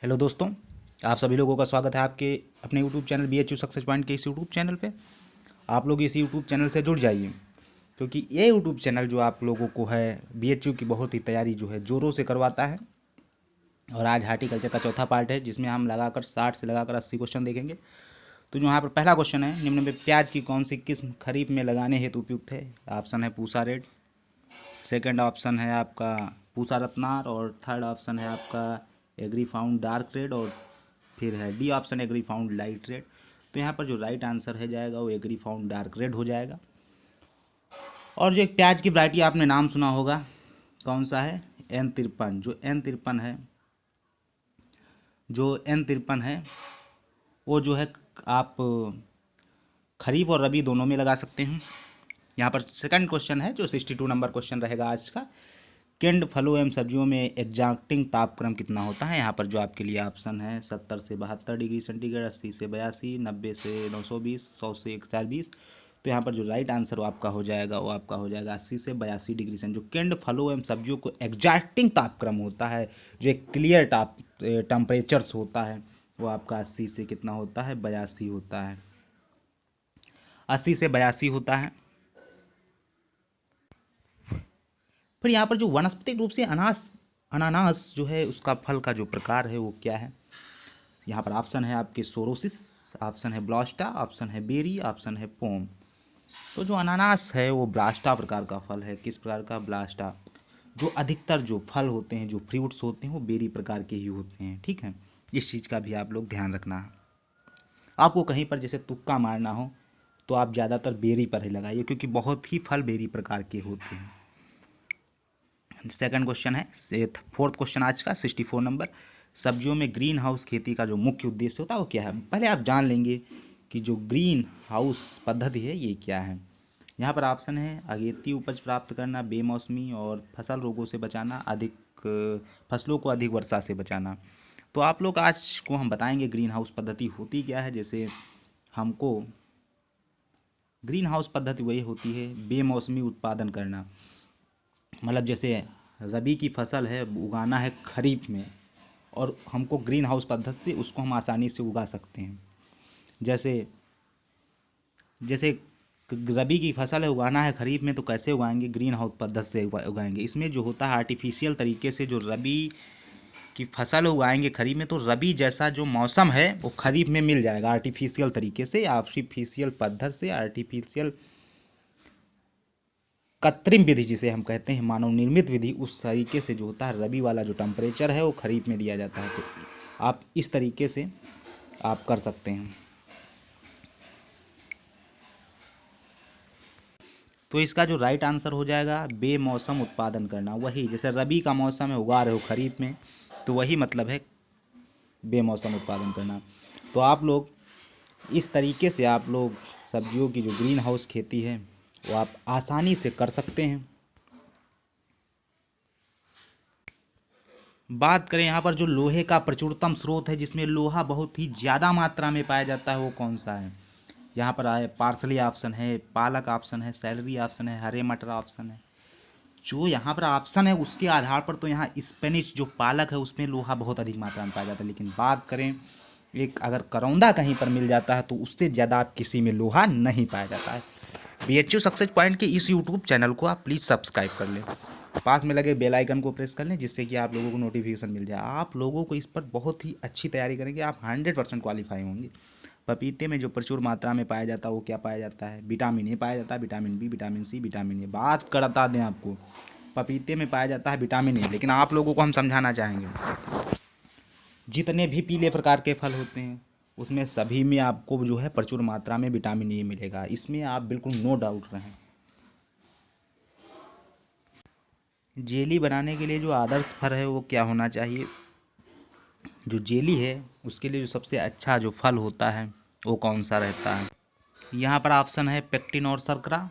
Hello दोस्तों, आप सभी लोगों का स्वागत है आपके अपने YouTube channel BHU success point के इस यूट्यूब चैनल पे। आप लोग इस यूट्यूब चैनल से जुड़ जाइए, क्योंकि ये यूट्यूब चैनल जो आप लोगों को है BHU की बहुत ही तैयारी जो है ज़ोरों से करवाता है। और आज हार्टिकल्चर का चौथा पार्ट है, जिसमें हम लगाकर 60 से लगाकर 80 क्वेश्चन देखेंगे। तो जो यहाँ पर पहला क्वेश्चन है, निम्न में प्याज की कौन सी किस्म खरीफ में लगाने हेतु उपयुक्त है? ऑप्शन है पूसा रेड, सेकेंड ऑप्शन है आपका पूसा रत्नार, और थर्ड ऑप्शन है आपका एग्री फाउंड डार्क रेड, और फिर है D option Agrifound light red. तो यहाँ पर जो राइट आंसर है जाएगा वो एग्री फाउंड डार्क रेड हो जाएगा। और जो एक प्याज की वैरायटी आपने नाम सुना होगा, कौन सा है? N53। जो N53 है वो जो है आप खरीफ और रबी दोनों में लगा सकते हैं। यहाँ पर सेकंड क्वेश्चन है जो 62 नंबर क्वेश्चन रहेगा आज का। किंड फलों एवं सब्जियों में एग्जैक्टिंग तापक्रम कितना होता है? यहाँ पर जो आपके लिए ऑप्शन है 70 से 72 डिग्री सेंटीग्रेड, 80 से 82, 90 से 920, 100 से 1020। तो यहाँ पर जो राइट आंसर वो आपका हो जाएगा 80 से 82 डिग्री सेंटीग्रेड। जो किंड फलों एवं सब्जियों को एग्जैक्टिंग तापक्रम होता है, जो एक क्लियर टेम्परेचर्स होता है, वो आपका 80 से कितना होता है? 82 होता है। 80 से 82 होता है। फिर यहाँ पर जो वनस्पतिक रूप से अनानास जो है उसका फल का जो प्रकार है वो क्या है? यहाँ पर ऑप्शन है आपके सोरोसिस, ऑप्शन है ब्लास्टा, ऑप्शन है बेरी, ऑप्शन है पोम। तो जो अनानास है वो ब्लास्टा प्रकार का फल है। किस प्रकार का? ब्लास्टा। जो अधिकतर जो फल होते हैं, जो फ्रूट्स होते हैं, वो बेरी प्रकार के ही होते हैं। ठीक है, इस चीज़ का भी आप लोग ध्यान रखना है। आपको कहीं पर जैसे तुक्का मारना हो तो आप ज़्यादातर बेरी पर ही लगाइए, क्योंकि बहुत ही फल बेरी प्रकार के होते हैं। सेकंड क्वेश्चन है, फोर्थ क्वेश्चन आज का 64 नंबर। सब्जियों में ग्रीन हाउस खेती का जो मुख्य उद्देश्य होता है वो क्या है? पहले आप जान लेंगे कि जो ग्रीन हाउस पद्धति है ये क्या है। यहाँ पर ऑप्शन है अगेती उपज प्राप्त करना, बेमौसमी और फसल रोगों से बचाना, फसलों को अधिक वर्षा से बचाना। तो आप लोग आज को हम बताएंगे ग्रीन हाउस पद्धति होती क्या है। जैसे हमको ग्रीन हाउस पद्धति वही होती है बेमौसमी उत्पादन करना, मतलब जैसे रबी की फसल है उगाना है खरीफ में, और हमको ग्रीन हाउस पद्धति से उसको हम आसानी से उगा सकते हैं। जैसे जैसे रबी की फसल है उगाना है खरीफ में, तो कैसे उगाएंगे? ग्रीन हाउस पद्धति से उगाएंगे। इसमें जो होता है आर्टिफिशियल तरीके से जो रबी की फसल उगाएंगे खरीफ में, तो रबी जैसा जो मौसम है वो खरीफ में मिल जाएगा आर्टिफिशियल तरीके से, आर्टिफिशियल पद्धति से, आर्टिफिशियल कृत्रिम विधि जिसे हम कहते हैं, मानव निर्मित विधि, उस तरीके से जो होता है रबी वाला जो टेम्परेचर है वो खरीफ में दिया जाता है। तो आप इस तरीके से आप कर सकते हैं। तो इसका जो राइट आंसर हो जाएगा बेमौसम उत्पादन करना। वही जैसे रबी का मौसम है उगा रहे हो खरीफ में, तो वही मतलब है बेमौसम उत्पादन करना। तो आप लोग इस तरीके से आप लोग सब्जियों की जो ग्रीन हाउस खेती है वो आप आसानी से कर सकते हैं। बात करें यहाँ पर जो लोहे का प्रचुरतम स्रोत है, जिसमें लोहा बहुत ही ज़्यादा मात्रा में पाया जाता है, वो कौन सा है? यहाँ पर आए पार्सली ऑप्शन है, पालक ऑप्शन है, सैलरी ऑप्शन है, हरे मटर ऑप्शन है। जो यहाँ पर ऑप्शन है उसके आधार पर तो यहाँ स्पेनिश जो पालक है उसमें लोहा बहुत अधिक मात्रा में पाया जाता है। लेकिन बात करें एक अगर करौंदा कहीं पर मिल जाता है तो उससे ज़्यादा आप किसी में लोहा नहीं पाया जाता है। BHU सक्सेस पॉइंट के इस यूट्यूब चैनल को आप प्लीज़ सब्सक्राइब कर लें, पास में लगे बेल आइकन को प्रेस कर लें, जिससे कि आप लोगों को नोटिफिकेशन मिल जाए। आप लोगों को इस पर बहुत ही अच्छी तैयारी करेंगे, आप 100% क्वालिफाई होंगे। पपीते में जो प्रचुर मात्रा में पाया जाता है वो क्या पाया जाता है? विटामिन ए पाया जाता है, vitamin B, vitamin C, vitamin A. बात करता दें आपको, पपीते में पाया जाता है विटामिन ए, लेकिन आप लोगों को हम समझाना चाहेंगे जितने भी पीले प्रकार के फल होते हैं उसमें सभी में आपको जो है प्रचुर मात्रा में विटामिन ए मिलेगा, इसमें आप बिल्कुल नो डाउट रहें। जेली बनाने के लिए जो आदर्श फल है वो क्या होना चाहिए? जो जेली है उसके लिए जो सबसे अच्छा जो फल होता है वो कौन सा रहता है? यहाँ पर ऑप्शन है पेक्टिन और शर्करा,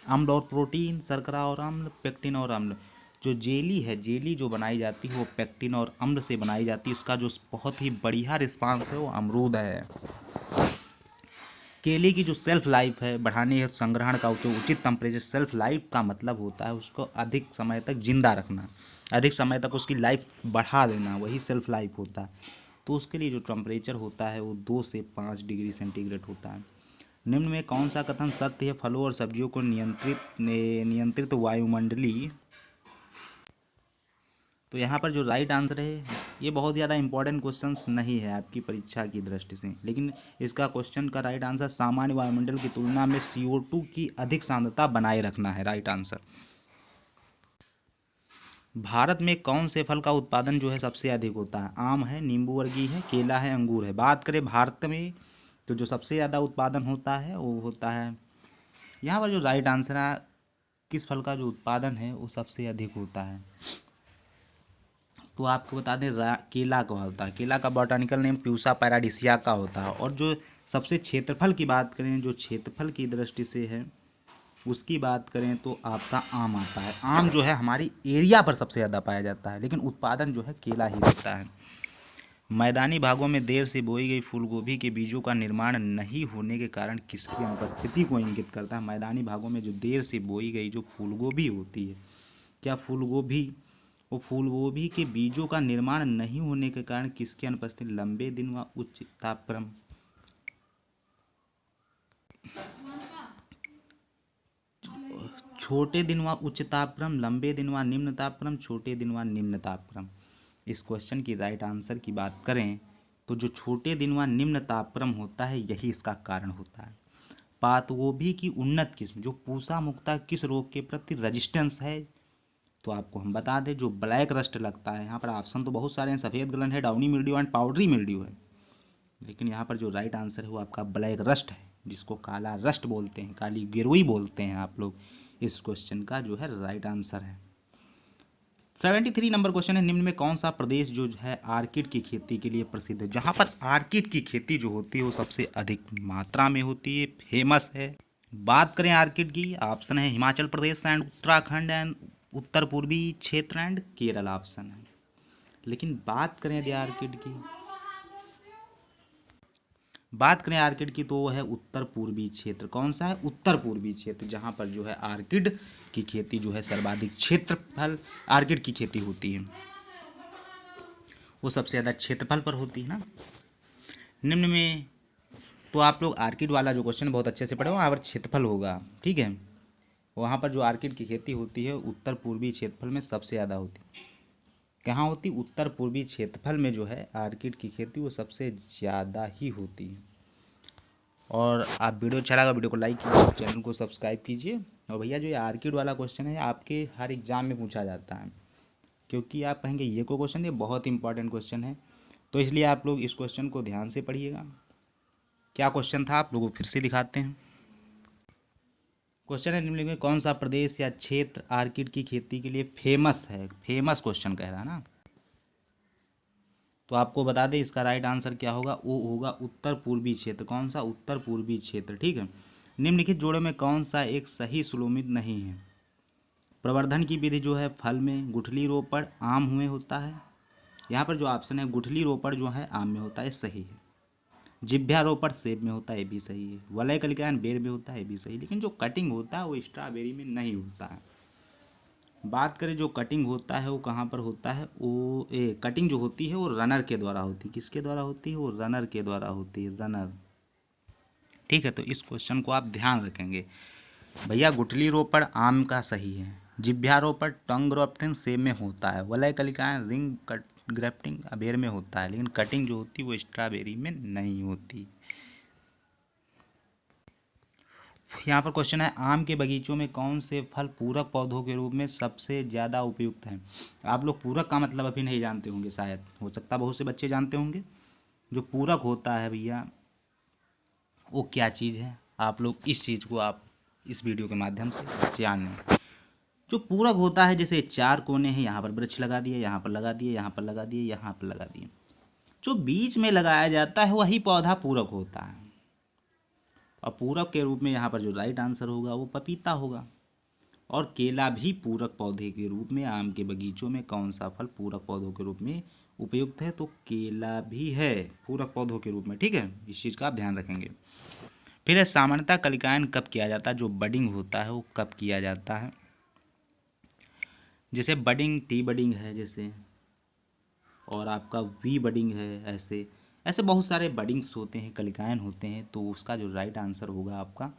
अम्ल और प्रोटीन, शर्करा और अम्ल, पेक्टिन और अम्ल। जो जेली है, जेली जो बनाई जाती है वो पेक्टिन और अम्ल से बनाई जाती है। उसका जो बहुत ही बढ़िया रिस्पांस है वो अमरूद है। केले की जो सेल्फ लाइफ है बढ़ाने और संग्रहण का जो उचित टेम्परेचर, सेल्फ लाइफ का मतलब होता है उसको अधिक समय तक जिंदा रखना, अधिक समय तक उसकी लाइफ बढ़ा देना, वही सेल्फ लाइफ होता है। तो उसके लिए जो टेम्परेचर होता है वो 2 से 5 डिग्री सेंटीग्रेड होता है। निम्न में कौन सा कथन सत्य है? फलों और सब्जियों को नियंत्रित वायुमंडलीय। तो यहाँ पर जो राइट आंसर है, ये बहुत ज़्यादा इंपॉर्टेंट क्वेश्चंस नहीं है आपकी परीक्षा की दृष्टि से, लेकिन इसका क्वेश्चन का राइट आंसर सामान्य वायुमंडल की तुलना में CO2 की अधिक सांद्रता बनाए रखना है, राइट आंसर। भारत में कौन से फल का उत्पादन जो है सबसे अधिक होता है? आम है, नींबू वर्गीय है, केला है, अंगूर है। बात करें भारत में तो जो सबसे ज़्यादा उत्पादन होता है वो होता है, यहाँ पर जो राइट आंसर है किस फल का जो उत्पादन है वो सबसे अधिक होता है, तो आपको बता दें केला का होता है। केला का बॉटनिकल नेम प्यूसा पैराडिसिया का होता है। और जो सबसे क्षेत्रफल की बात करें, जो क्षेत्रफल की दृष्टि से है उसकी बात करें तो आपका आम आता है। आम जो है हमारी एरिया पर सबसे ज़्यादा पाया जाता है, लेकिन उत्पादन जो है केला ही देता है। मैदानी भागों में देर से बोई गई फूलगोभी के बीजों का निर्माण नहीं होने के कारण किसकी अनुपस्थिति को इंगित करता है? मैदानी भागों में जो देर से बोई गई जो फूलगोभी होती है, क्या फूलगोभी के बीजों का निर्माण नहीं होने के कारण किसकी अनुपस्थिति? लंबे दिन व उच्च तापक्रम। छोटे दिन व उच्च तापक्रम, लंबे दिन व निम्न तापक्रम, छोटे दिन व निम्न तापक्रम। इस क्वेश्चन की राइट आंसर की बात करें तो जो छोटे दिन व निम्न तापक्रम होता है यही इसका कारण होता है। पातगोभी की उन्नत किस्म जो पूसा मुक्ता किस रोग के प्रति रेजिस्टेंस है? तो आपको हम बता दें जो ब्लैक रस्ट लगता है, यहाँ पर ऑप्शन तो बहुत सारे हैं, सफ़ेद गलन है, downy mildew and powdery mildew है, लेकिन यहाँ पर जो राइट आंसर है वो आपका ब्लैक रस्ट है, जिसको काला रस्ट बोलते हैं, काली गिरोई बोलते हैं आप लोग। इस क्वेश्चन का जो है राइट आंसर है। 73 नंबर क्वेश्चन है, निम्न में कौन सा प्रदेश जो है आर्किड की खेती के लिए प्रसिद्ध है? जहाँ पर आर्किड की खेती जो होती है वो सबसे अधिक मात्रा में होती है, फेमस है। बात करें आर्किड की, ऑप्शन है हिमाचल प्रदेश एंड उत्तराखंड एंड उत्तर पूर्वी क्षेत्र एंड केरल ऑप्शन है। लेकिन बात करें यदि आर्किड की तो वो है उत्तर पूर्वी क्षेत्र। कौन सा है? उत्तर पूर्वी क्षेत्र, जहाँ पर जो है आर्किड की खेती जो है सर्वाधिक क्षेत्रफल आर्किड की खेती होती है, वो सबसे ज़्यादा क्षेत्रफल पर होती है ना। निम्न में तो आप लोग आर्किड वाला जो क्वेश्चन बहुत अच्छे से पढ़े, वहाँ पर क्षेत्रफल होगा, ठीक है। वहाँ पर जो आर्किड की खेती होती है उत्तर पूर्वी क्षेत्रफल में सबसे ज़्यादा होती है। कहाँ होती? उत्तर पूर्वी क्षेत्रफल में जो है आर्किड की खेती वो सबसे ज़्यादा ही होती है। और आप वीडियो अच्छा लगा वीडियो को लाइक कीजिए, चैनल को सब्सक्राइब कीजिए। और भैया जो ये आर्किड वाला क्वेश्चन है आपके हर एग्ज़ाम में पूछा जाता है, क्योंकि आप कहेंगे ये को क्वेश्चन, ये बहुत इंपॉर्टेंट क्वेश्चन है, तो इसलिए आप लोग इस क्वेश्चन को ध्यान से पढ़िएगा। क्या क्वेश्चन था आप लोगों को फिर से दिखाते हैं। क्वेश्चन है, निम्नलिखित में कौन सा प्रदेश या क्षेत्र आर्किड की खेती के लिए फेमस है? फेमस क्वेश्चन कह रहा है ना, तो आपको बता दें इसका राइट आंसर क्या होगा, वो होगा उत्तर पूर्वी क्षेत्र। कौन सा? उत्तर पूर्वी क्षेत्र, ठीक है। निम्नलिखित जोड़ों में कौन सा एक सही सुलोमित नहीं है? प्रवर्धन की विधि जो है फल में गुठली रोपड़ आम में होता है, यहाँ पर जो ऑप्शन है गुठली रोपड़ जो है आम में होता है, सही है। जिभ्यारोपण सेब में होता है, ये भी सही है। वलय कलिकायन बेर में होता है, ये भी सही। लेकिन जो कटिंग होता है वो स्ट्रॉबेरी में नहीं होता है। बात करें जो कटिंग होता है वो कहाँ पर होता है, वो कटिंग जो होती है वो रनर के द्वारा होती है। किसके द्वारा होती है? वो रनर के द्वारा होती है, रनर, ठीक है। तो इस क्वेश्चन को आप ध्यान रखेंगे। भैया गुठली रोपड़ आम का सही है, जिभ्यारोपण टंग ग्राफ्टिंग सेब में होता है, वलय कलिकाएं रिंग कट ग्राफ्टिंग बेर में होता है, लेकिन कटिंग जो होती है वो स्ट्रॉबेरी में नहीं होती। यहाँ पर क्वेश्चन है, आम के बगीचों में कौन से फल पूरक पौधों के रूप में सबसे ज़्यादा उपयुक्त हैं? आप लोग पूरक का मतलब अभी नहीं जानते होंगे, शायद हो सकता बहुत से बच्चे जानते होंगे। जो पूरक होता है भैया वो क्या चीज़ है, आप लोग इस चीज़ को आप इस वीडियो के माध्यम से जान लें। जो पूरक होता है, जैसे 4 कोने हैं, यहाँ पर वृक्ष लगा दिए, यहाँ पर लगा दिए, यहाँ पर लगा दिए, यहाँ पर लगा दिए, जो बीच में लगाया जाता है वही पौधा पूरक होता है। और पूरक के रूप में यहाँ पर जो राइट आंसर होगा वो पपीता होगा। और केला भी पूरक पौधे के रूप में, आम के बगीचों में कौन सा फल पूरक पौधों के रूप में उपयुक्त है? तो केला भी है पूरक पौधों के रूप में, ठीक है। इस चीज़ का आप ध्यान रखेंगे। फिर है सामान्यतः कलिकायन कब किया जाता है, जो बडिंग होता है वो कब किया जाता है। जैसे बडिंग, टी बडिंग है जैसे, और आपका वी बडिंग है, ऐसे ऐसे बहुत सारे बडिंग्स होते हैं, कलिकायन होते हैं। तो उसका जो राइट आंसर होगा आपका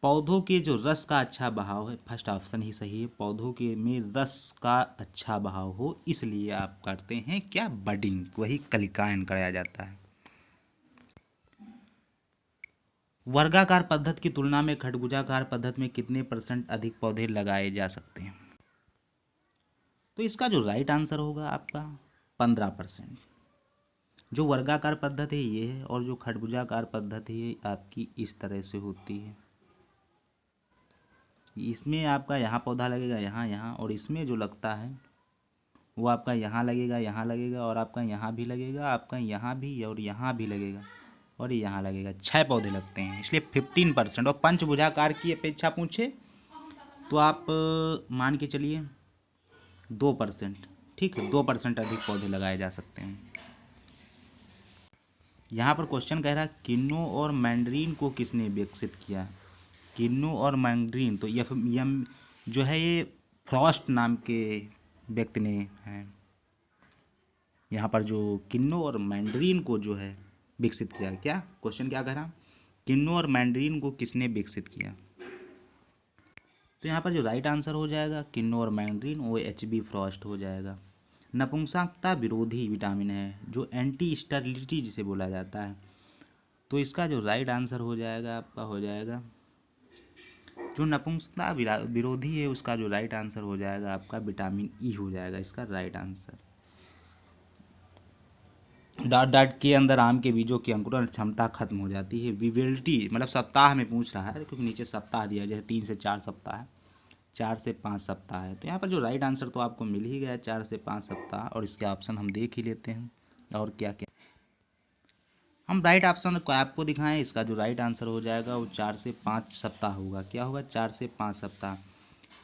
पौधों के जो रस का अच्छा बहाव है, फर्स्ट ऑप्शन ही सही है। पौधों के में रस का अच्छा बहाव हो इसलिए आप करते हैं क्या, बडिंग, वही कलिकायन कराया जाता है। वर्गाकार पद्धति की तुलना में खरबूजाकार पद्धति में कितने % अधिक पौधे लगाए जा सकते हैं। तो इसका जो राइट आंसर होगा आपका 15%। जो वर्गाकार पद्धति है ये है, और जो खरबूजाकार पद्धति है आपकी इस तरह से होती है। इसमें आपका यहाँ पौधा लगेगा, यहाँ यहाँ, और इसमें जो लगता है वो आपका यहाँ लगेगा, यहाँ लगेगा, और आपका यहाँ भी लगेगा, आपका यहाँ भी और यहाँ भी लगेगा, और यहाँ लगेगा। 6 पौधे लगते हैं, इसलिए 15%। और पंचभुजाकार की अपेक्षा पूछे तो आप मान के चलिए 2%, ठीक है, 2% अधिक पौधे लगाए जा सकते हैं। यहाँ पर क्वेश्चन कह रहा है किन्नू और मैंड्रीन को किसने विकसित किया। किन्नू और मैंड्रीन, तो यम जो है ये फ्रॉस्ट नाम के व्यक्ति ने हैं। यहाँ पर जो किन्नू और मैंड्रीन को जो है विकसित किया, क्या क्वेश्चन क्या कह रहा, किन्नू और मैंड्रीन को किसने विकसित किया। तो यहाँ पर जो राइट आंसर हो जाएगा किन्नू और मैंड्रीन, वो HB फ्रॉस्ट हो जाएगा। नपुंसकता विरोधी विटामिन है, जो एंटी स्टेरिलिटी जिसे बोला जाता है। तो इसका जो राइट आंसर हो जाएगा आपका हो जाएगा, जो नपुंसकता विरोधी है उसका जो राइट आंसर हो जाएगा आपका विटामिन E हो जाएगा इसका राइट आंसर। डॉट डॉट के अंदर आम के बीजों की अंकुरण क्षमता खत्म हो जाती है। विबिलिटी मतलब सप्ताह में पूछ रहा है, क्योंकि नीचे सप्ताह दिया, जैसे 3 से 4 सप्ताह है, 4 से 5 सप्ताह है। तो यहाँ पर जो राइट आंसर तो आपको मिल ही गया 4 से 5 सप्ताह, और इसके ऑप्शन हम देख ही लेते हैं और क्या क्या हम राइट ऑप्शन को आपको दिखाएं। इसका जो राइट आंसर हो जाएगा वो 4 से 5 सप्ताह होगा। क्या होगा, 4 से 5 सप्ताह।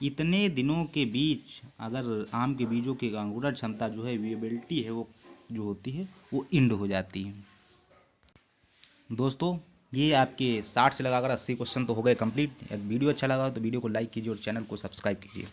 इतने दिनों के बीच अगर आम के बीजों की अंकुरण क्षमता जो है, विएबिलिटी है, वो जो होती है वो इंड हो जाती है। दोस्तों ये आपके 60 से लगाकर 80 क्वेश्चन तो हो गए कंप्लीट। वीडियो अच्छा लगा तो वीडियो को लाइक कीजिए और चैनल को सब्सक्राइब कीजिए।